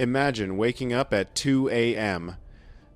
Imagine waking up at 2 a.m.,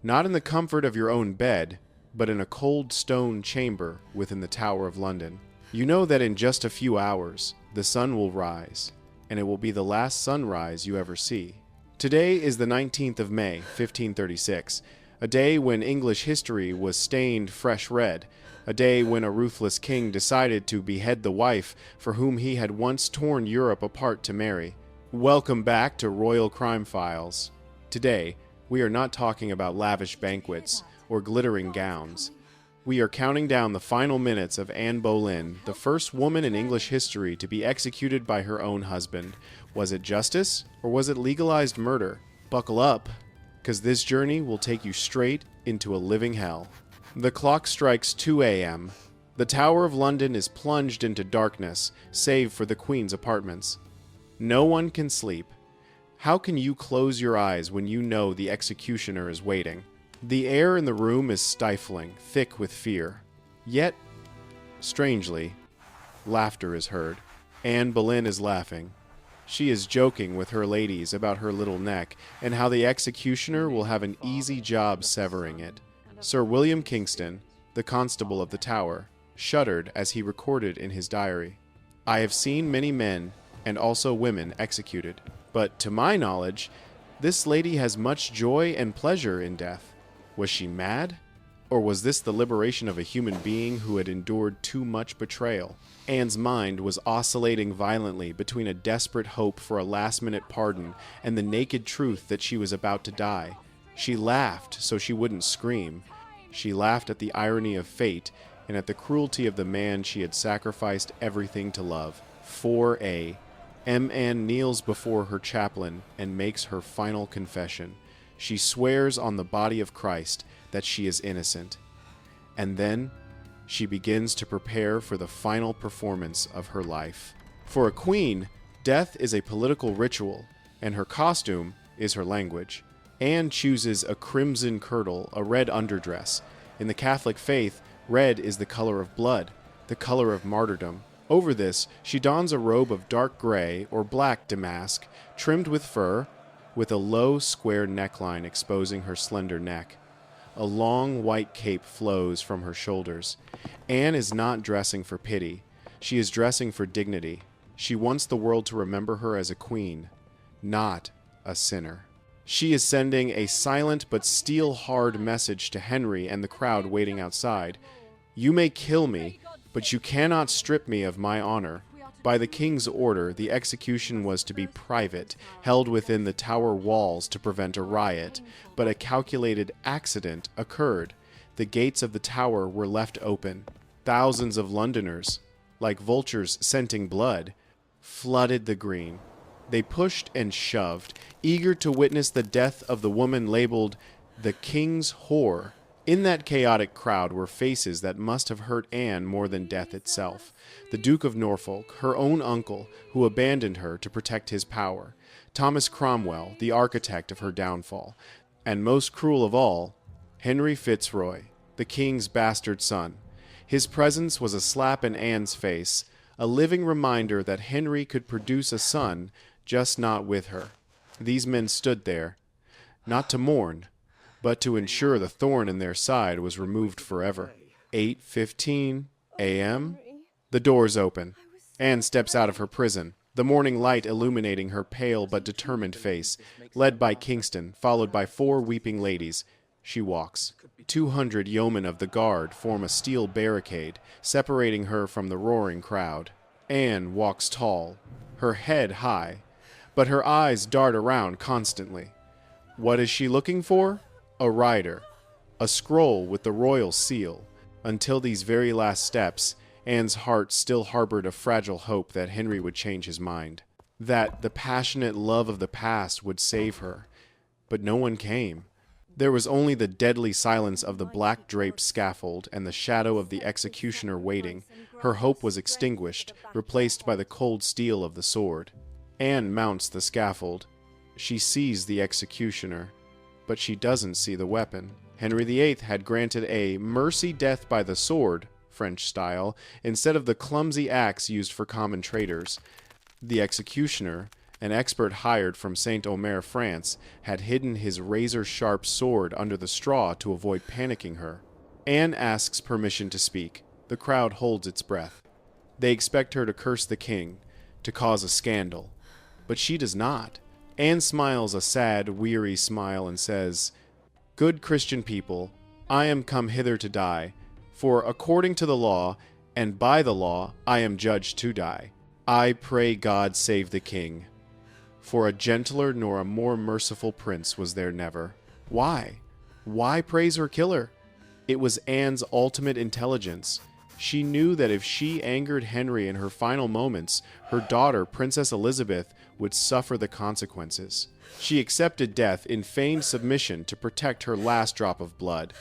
not in the comfort of your own bed, but in a cold stone chamber within the Tower of London. You know that in just a few hours, the sun will rise, and it will be the last sunrise you ever see. Today is the 19th of May, 1536, a day when English history was stained fresh red, a day when a ruthless king decided to behead the wife for whom he had once torn Europe apart to marry. Welcome back to Royal Crime Files. Today, we are not talking about lavish banquets or glittering gowns. We are counting down the final minutes of Anne Boleyn, the first woman in English history to be executed by her own husband. Was it justice, or was it legalized murder? Buckle up, because this journey will take you straight into a living hell. The clock strikes 2 a.m. The Tower of London is plunged into darkness, save for the Queen's apartments. No one can sleep. How can you close your eyes when you know the executioner is waiting? The air in the room is stifling, thick with fear. Yet, strangely, laughter is heard. Anne Boleyn is laughing. She is joking with her ladies about her little neck and how the executioner will have an easy job severing it. Sir William Kingston, the constable of the Tower, shuddered as he recorded in his diary, "I have seen many men and also women executed, but to my knowledge, this lady has much joy and pleasure in death. Was she mad? Or was this the liberation of a human being who had endured too much betrayal?" Anne's mind was oscillating violently between a desperate hope for a last-minute pardon and the naked truth that she was about to die. She laughed so she wouldn't scream. She laughed at the irony of fate and at the cruelty of the man she had sacrificed everything to love. 4A. Anne kneels before her chaplain and makes her final confession. She swears on the body of Christ that she is innocent. And then she begins to prepare for the final performance of her life. For a queen, death is a political ritual, and her costume is her language. Anne chooses a crimson kirtle, a red underdress. In the Catholic faith, red is the color of blood, the color of martyrdom. Over this, she dons a robe of dark gray or black damask, trimmed with fur, with a low, square neckline exposing her slender neck. A long white cape flows from her shoulders. Anne is not dressing for pity. She is dressing for dignity. She wants the world to remember her as a queen, not a sinner. She is sending a silent but steel-hard message to Henry and the crowd waiting outside. "You may kill me, but you cannot strip me of my honor." By the king's order, the execution was to be private, held within the tower walls to prevent a riot, but a calculated accident occurred. The gates of the tower were left open. Thousands of Londoners, like vultures scenting blood, flooded the green. They pushed and shoved, eager to witness the death of the woman labeled the King's Whore. In that chaotic crowd were faces that must have hurt Anne more than death itself. The Duke of Norfolk, her own uncle, who abandoned her to protect his power. Thomas Cromwell, the architect of her downfall. And most cruel of all, Henry Fitzroy, the king's bastard son. His presence was a slap in Anne's face, a living reminder that Henry could produce a son, just not with her. These men stood there, not to mourn, but to ensure the thorn in their side was removed forever. 8:15 a.m. The doors open. Anne steps out of her prison, the morning light illuminating her pale but determined face. Led by Kingston, followed by 4 weeping ladies, she walks. 200 yeomen of the guard form a steel barricade, separating her from the roaring crowd. Anne walks tall, her head high, but her eyes dart around constantly. What is she looking for? A rider, a scroll with the royal seal. Until these very last steps, Anne's heart still harbored a fragile hope that Henry would change his mind, that the passionate love of the past would save her. But no one came. There was only the deadly silence of the black-draped scaffold and the shadow of the executioner waiting. Her hope was extinguished, replaced by the cold steel of the sword. Anne mounts the scaffold. She sees the executioner, but she doesn't see the weapon. Henry VIII had granted a mercy death by the sword, French style, instead of the clumsy axe used for common traders. The executioner, An expert hired from Saint Omer, France, had hidden his razor-sharp sword under the straw to avoid panicking her. Anne asks permission to speak. The crowd holds its breath. They expect her to curse the king, to cause a scandal. But she does not. Anne smiles a sad, weary smile and says, "Good Christian people, I am come hither to die, for according to the law, and by the law, I am judged to die. I pray God save the king. For a gentler nor a more merciful prince was there never." Why? Why praise or kill her? It was Anne's ultimate intelligence. She knew that if she angered Henry in her final moments, her daughter, Princess Elizabeth, would suffer the consequences. She accepted death in feigned submission to protect her last drop of blood.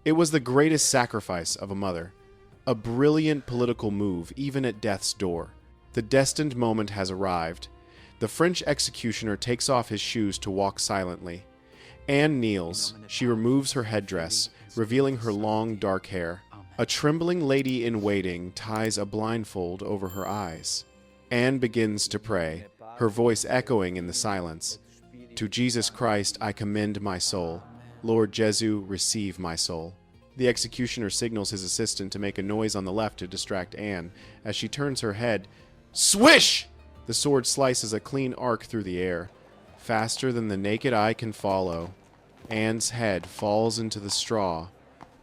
It was the greatest sacrifice of a mother. A brilliant political move, even at death's door. The destined moment has arrived. The French executioner takes off his shoes to walk silently. Anne kneels. She removes her headdress, revealing her long, dark hair. A trembling lady in waiting ties a blindfold over her eyes. Anne begins to pray, her voice echoing in the silence. "To Jesus Christ I commend my soul. Lord Jesu, receive my soul." The executioner signals his assistant to make a noise on the left to distract Anne. As she turns her head, swish! The sword slices a clean arc through the air, faster than the naked eye can follow. Anne's head falls into the straw.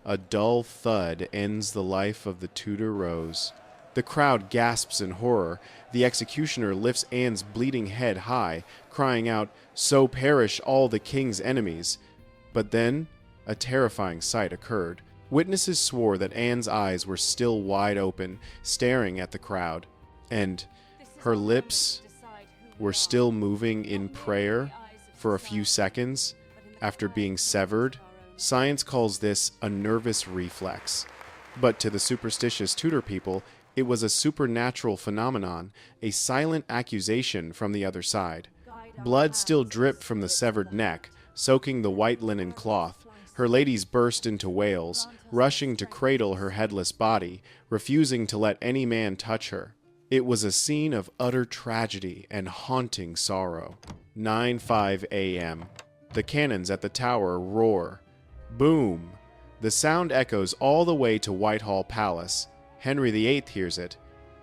A dull thud ends the life of the Tudor rose. The crowd gasps in horror. The executioner lifts Anne's bleeding head high, crying out, "So perish all the king's enemies." But then, a terrifying sight occurred. Witnesses swore that Anne's eyes were still wide open, staring at the crowd, and her lips were still moving in prayer for a few seconds after being severed. Science calls this a nervous reflex. But to the superstitious Tudor people, it was a supernatural phenomenon, a silent accusation from the other side. Blood still dripped from the severed neck, soaking the white linen cloth. Her ladies burst into wails, rushing to cradle her headless body, refusing to let any man touch her. It was a scene of utter tragedy and haunting sorrow. 9:05 a.m. The cannons at the tower roar. Boom! The sound echoes all the way to Whitehall Palace. Henry VIII hears it.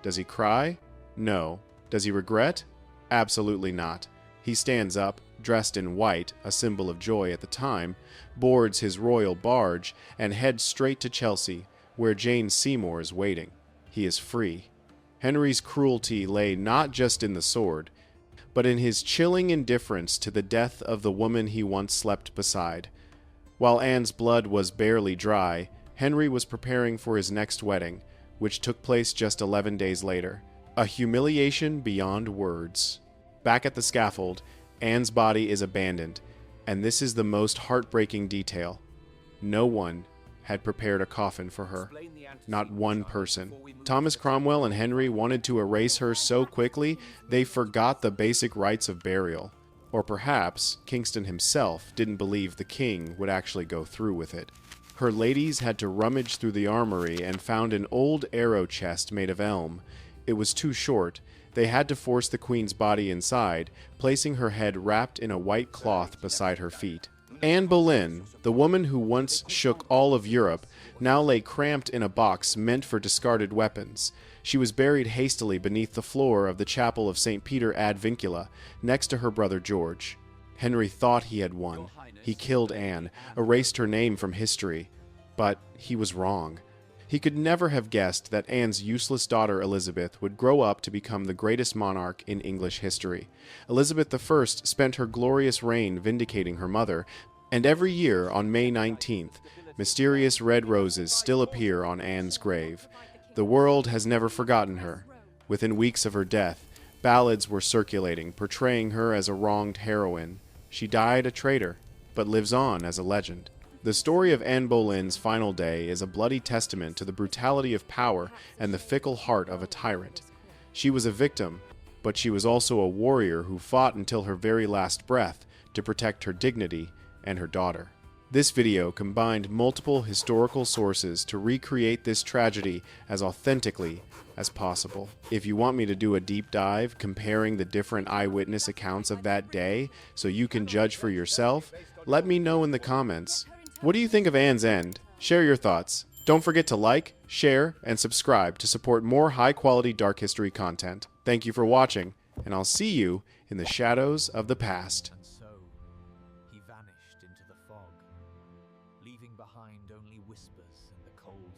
Does he cry? No. Does he regret? Absolutely not. He stands up, dressed in white, a symbol of joy at the time, boards his royal barge, and heads straight to Chelsea, where Jane Seymour is waiting. He is free. Henry's cruelty lay not just in the sword, but in his chilling indifference to the death of the woman he once slept beside. While Anne's blood was barely dry, Henry was preparing for his next wedding, which took place just 11 days later. A humiliation beyond words. Back at the scaffold, Anne's body is abandoned, and this is the most heartbreaking detail. No one had prepared a coffin for her. Not one person. Thomas Cromwell and Henry wanted to erase her so quickly, they forgot the basic rites of burial. Or perhaps Kingston himself didn't believe the king would actually go through with it. Her ladies had to rummage through the armory and found an old arrow chest made of elm. It was too short. They had to force the queen's body inside, placing her head wrapped in a white cloth beside her feet. Anne Boleyn, the woman who once shook all of Europe, now lay cramped in a box meant for discarded weapons. She was buried hastily beneath the floor of the chapel of St. Peter ad Vincula, next to her brother George. Henry thought he had won. He killed Anne, erased her name from history. But he was wrong. He could never have guessed that Anne's useless daughter Elizabeth would grow up to become the greatest monarch in English history. Elizabeth I spent her glorious reign vindicating her mother, and every year on May 19th, mysterious red roses still appear on Anne's grave. The world has never forgotten her. Within weeks of her death, ballads were circulating, portraying her as a wronged heroine. She died a traitor, but lives on as a legend. The story of Anne Boleyn's final day is a bloody testament to the brutality of power and the fickle heart of a tyrant. She was a victim, but she was also a warrior who fought until her very last breath to protect her dignity and her daughter. This video combined multiple historical sources to recreate this tragedy as authentically as possible. If you want me to do a deep dive comparing the different eyewitness accounts of that day so you can judge for yourself, let me know in the comments. What do you think of Anne's End? Share your thoughts. Don't forget to like, share, and subscribe to support more high-quality dark history content. Thank you for watching, and I'll see you in the shadows of the past. And so he vanished into the fog, leaving behind only whispers and the cold